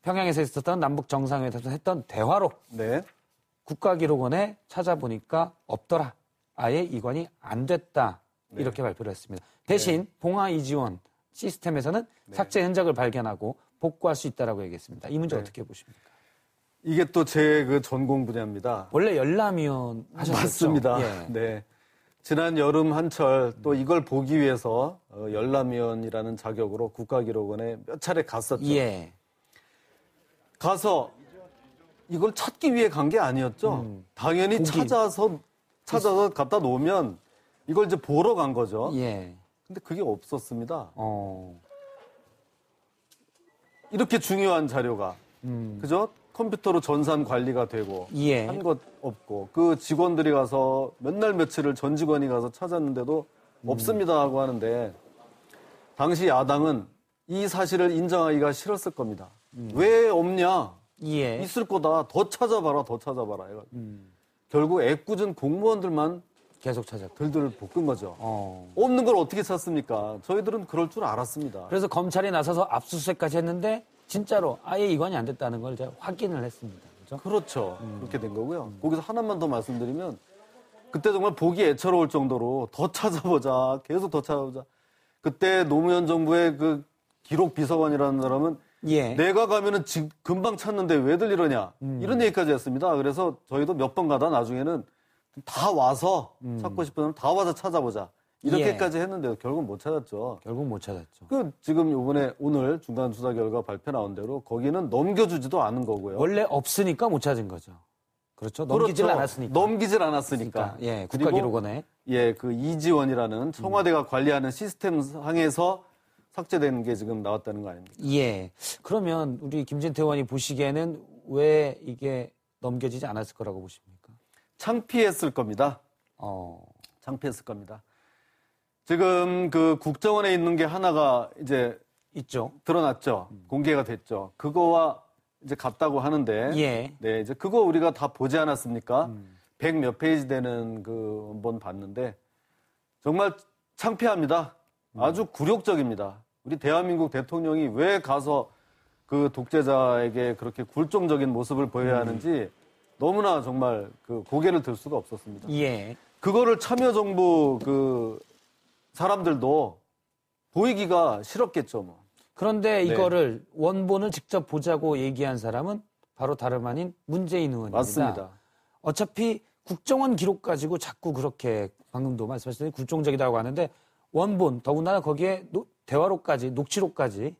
평양에서 있었던 남북 정상회담에서 했던 대화로 네. 국가기록원에 찾아보니까 없더라. 아예 이관이 안 됐다. 이렇게 발표를 했습니다. 대신 봉화 이지원 시스템에서는 삭제 흔적을 발견하고 복구할 수 있다라고 얘기했습니다. 이 문제 어떻게 보십니까? 이게 또 제 그 전공 분야입니다. 원래 열람위원 하셨죠? 맞습니다. 예. 네. 지난 여름 한철 또 이걸 보기 위해서 열람위원이라는 자격으로 국가기록원에 몇 차례 갔었죠. 예. 가서 이걸 찾기 위해 간 게 아니었죠. 당연히 찾아서 갖다 놓으면 이걸 이제 보러 간 거죠. 예. 근데 그게 없었습니다. 이렇게 중요한 자료가 그죠? 컴퓨터로 전산 관리가 되고 예. 한 것 없고 그 직원들이 가서 몇 날 며칠을 전 직원이 가서 찾았는데도 없습니다 하고 하는데 당시 야당은 이 사실을 인정하기가 싫었을 겁니다. 왜 없냐? 예. 있을 거다. 더 찾아봐라. 결국 애꿎은 공무원들만 계속 찾았다. 들들 볶은 거죠. 없는 걸 어떻게 찾습니까? 저희들은 그럴 줄 알았습니다. 그래서 검찰이 나서서 압수수색까지 했는데 진짜로 아예 이관이 안 됐다는 걸 제가 확인을 했습니다. 그렇죠? 그렇죠. 그렇게 된 거고요. 거기서 하나만 더 말씀드리면 그때 정말 보기 애처로울 정도로 더 찾아보자. 계속 더 찾아보자. 그때 노무현 정부의 그 기록 비서관이라는 사람은 예. 내가 가면은 금방 찾는데 왜들 이러냐. 이런 얘기까지 했습니다. 그래서 저희도 몇 번 가다 나중에는 다 와서 찾고 싶으면 다 와서 찾아보자. 이렇게까지 했는데도 결국은 못 찾았죠. 결국 못 찾았죠. 지금 이번에 오늘 중간 수사 결과 발표 나온 대로 거기는 넘겨주지도 않은 거고요. 원래 없으니까 못 찾은 거죠. 그렇죠. 넘기질 그렇죠. 않았으니까. 넘기질 않았으니까. 예, 국가기록원에. 예, 그 이지원이라는 청와대가 관리하는 시스템 상에서 삭제되는 게 지금 나왔다는 거 아닙니까? 예. 그러면 우리 김진태 의원이 보시기에는 왜 이게 넘겨지지 않았을 거라고 보십니까? 창피했을 겁니다. 창피했을 겁니다. 지금 그 국정원에 있는 게 하나가 이제 있죠. 드러났죠. 공개가 됐죠. 그거와 이제 같다고 하는데. 예. 네, 이제 그거 우리가 다 보지 않았습니까? 100몇 페이지 되는 그 원본 봤는데 정말 창피합니다. 아주 굴욕적입니다. 우리 대한민국 대통령이 왜 가서 그 독재자에게 그렇게 굴종적인 모습을 보여야 하는지 너무나 정말 그 고개를 들 수가 없었습니다. 예. 그거를 참여정부 그 사람들도 보이기가 싫었겠죠, 뭐. 그런데 이거를 원본을 직접 보자고 얘기한 사람은 바로 다름 아닌 문재인 의원입니다. 맞습니다. 어차피 국정원 기록 가지고 자꾸 그렇게 방금도 말씀하셨더니 굴종적이라고 하는데 원본 더군다나 거기에 대화록까지 녹취록까지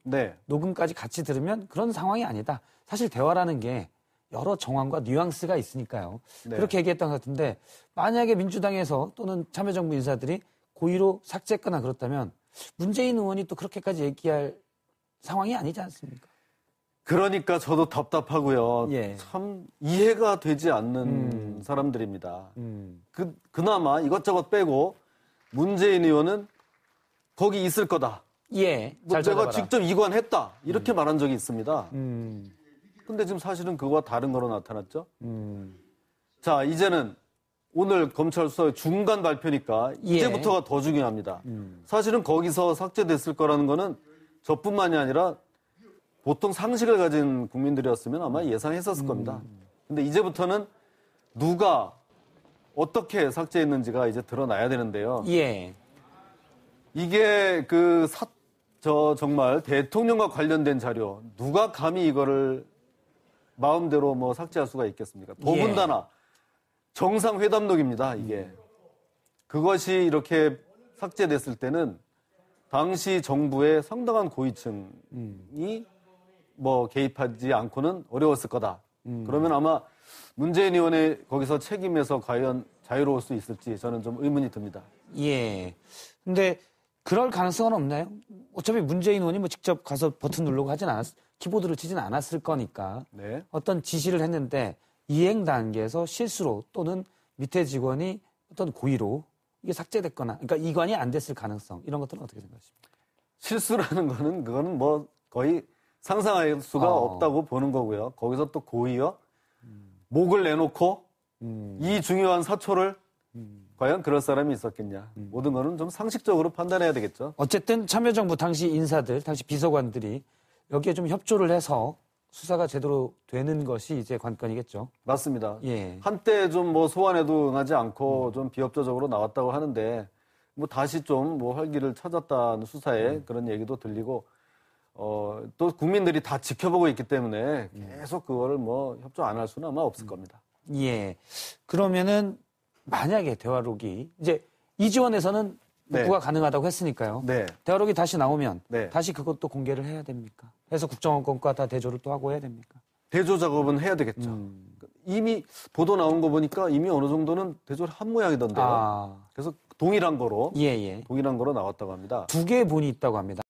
녹음까지 같이 들으면 그런 상황이 아니다. 사실 대화라는 게 여러 정황과 뉘앙스가 있으니까요. 그렇게 얘기했던 것 같은데 만약에 민주당에서 또는 참여정부 인사들이 고의로 삭제했거나 그렇다면 문재인 의원이 또 그렇게까지 얘기할 상황이 아니지 않습니까? 그러니까 저도 답답하고요. 예. 참 이해가 되지 않는 사람들입니다. 그나마 이것저것 빼고 문재인 의원은 거기 있을 거다. 예. 뭐 내가 직접 이관했다. 이렇게 말한 적이 있습니다. 근데 지금 사실은 그거와 다른 거로 나타났죠. 자, 이제는 오늘 검찰 수사의 중간 발표니까 이제부터가 더 중요합니다. 사실은 거기서 삭제됐을 거라는 거는 저뿐만이 아니라 보통 상식을 가진 국민들이었으면 아마 예상했었을 겁니다. 근데 이제부터는 누가 어떻게 삭제했는지가 이제 드러나야 되는데요. 예. 이게 정말 대통령과 관련된 자료, 누가 감히 이거를 마음대로 뭐 삭제할 수가 있겠습니까? 더군다나 정상회담록입니다, 이게. 그것이 이렇게 삭제됐을 때는 당시 정부의 상당한 고위층이 뭐 개입하지 않고는 어려웠을 거다. 그러면 아마 문재인 의원의 거기서 책임에서 과연 자유로울 수 있을지 저는 좀 의문이 듭니다. 예. 근데 그럴 가능성은 없나요? 어차피 문재인 의원이 뭐 직접 가서 버튼 누르고 키보드를 치진 않았을 거니까. 어떤 지시를 했는데 이행 단계에서 실수로 또는 밑에 직원이 어떤 고의로 이게 삭제됐거나, 그러니까 이관이 안 됐을 가능성, 이런 것들은 어떻게 생각하십니까? 실수라는 그거는 뭐 거의 상상할 수가 없다고 보는 거고요. 거기서 또 고의요? 목을 내놓고 이 중요한 사초를 과연 그럴 사람이 있었겠냐. 모든 거는 좀 상식적으로 판단해야 되겠죠. 어쨌든 참여정부 당시 인사들, 당시 비서관들이 여기에 좀 협조를 해서 수사가 제대로 되는 것이 이제 관건이겠죠. 맞습니다. 예. 한때 좀 뭐 소환에도 응하지 않고 좀 비협조적으로 나왔다고 하는데 뭐 다시 좀 뭐 활기를 찾았다는 수사에 그런 얘기도 들리고 또 국민들이 다 지켜보고 있기 때문에 계속 그거를 뭐 협조 안 할 수는 아마 없을 겁니다. 예. 그러면은 만약에 대화록이 이제 이지원에서는 복구가 가능하다고 했으니까요. 네. 대화록이 다시 나오면 네. 다시 그것도 공개를 해야 됩니까? 해서 국정원권과 다 대조를 또 하고 해야 됩니까? 대조 작업은 해야 되겠죠. 이미 보도 나온 거 보니까 이미 어느 정도는 대조를 한 모양이던데요. 그래서 동일한 거로 예. 동일한 거로 나왔다고 합니다. 두 개의 본이 있다고 합니다.